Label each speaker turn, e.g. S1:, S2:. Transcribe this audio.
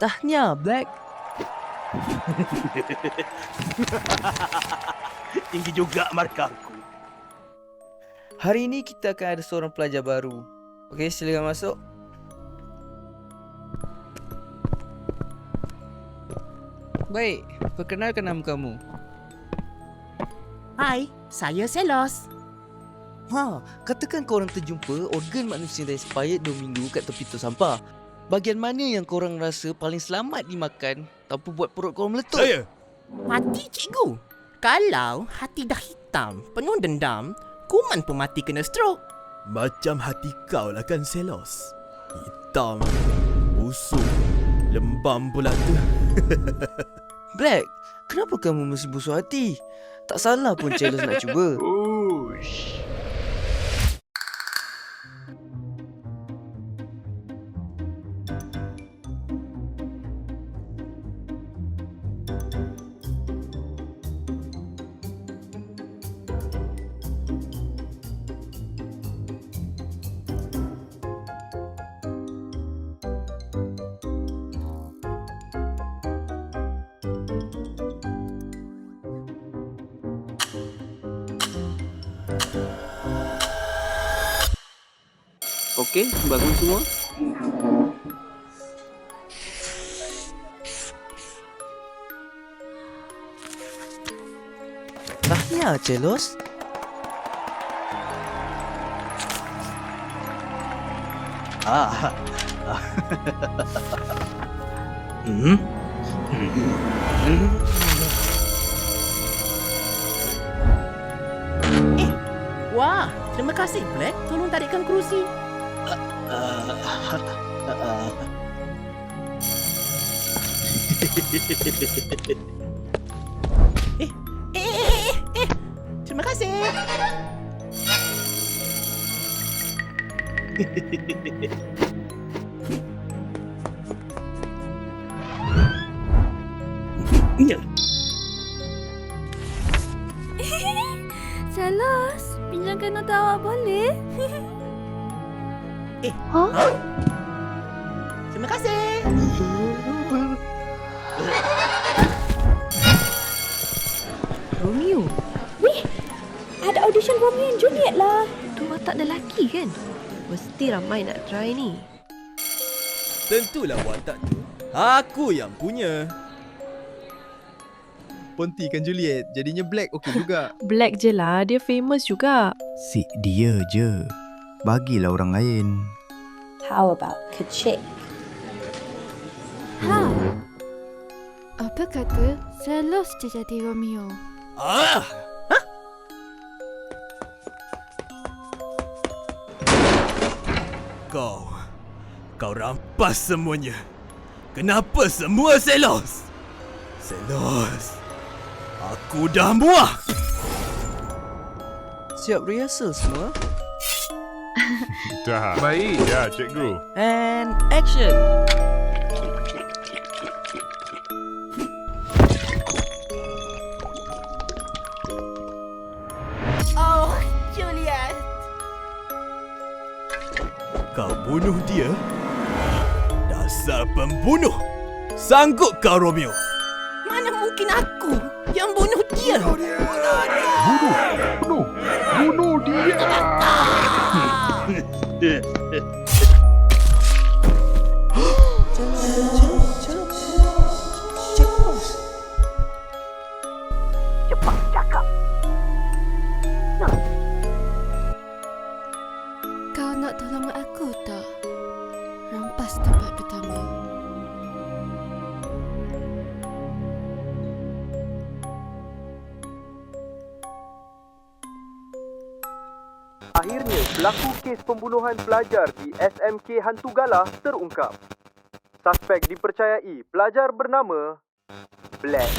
S1: Tahniah, Black.
S2: Tinggi juga markahku.
S1: Hari ini kita akan ada seorang pelajar baru. Okey, silakan masuk. Baik, perkenalkan nama kamu.
S3: Hai, saya Selos.
S1: Katakan korang terjumpa organ manusia yang expired 2 minggu kat tepi tong sampah. Bahagian mana yang korang rasa paling selamat dimakan tanpa buat perut korang meletup?
S2: Saya.
S3: Mati cikgu. Kalau hati dah hitam, penuh dendam, kuman pun mati kena stroke.
S2: Macam hati kau lah kan, Selos. Hitam, busuk, lembam pula tu.
S1: Black, kenapa kamu mesti busuk hati? Tak salah pun Celos nak cuba.
S2: Ush.
S1: Okey, bangun semua. Tahniah, Celos.
S3: Wah, terima kasih Black. Tolong tarikkan kerusi. Terima kasih.
S4: Selos, pinjamkan nota awak boleh?
S3: Terima kasih.
S4: Romeo. Weh, ada audition Romeo and Juliet lah. Tu watak lelaki kan? Mesti ramai nak try ni.
S2: Tentulah watak tu aku yang punya.
S5: Ponti kan Juliet, jadinya Black okey juga.
S6: Black je lah, dia famous juga.
S7: Si dia je. Bagilah orang lain.
S8: How about Kecik?
S4: Ha. Apa kata Selos je jadi Romeo?
S2: Ah! Kau rampas semuanya. Kenapa semua Selos? Selos, aku dah muak.
S1: Siap rehearsal semua?
S9: Dah. Baik. Ya, cikgu.
S1: And action!
S3: Oh, Juliet.
S2: Kau bunuh dia? Dasar pembunuh! Sanggup kau, Romeo?
S3: Mana mungkin aku yang bunuh dia?
S9: Bunuh dia.
S4: Kau nak tolong aku tak? Rampas tempat pertama.
S10: Akhirnya, pelaku kes pembunuhan pelajar di SMK Hantu Galah terungkap. Suspek dipercayai pelajar bernama Black.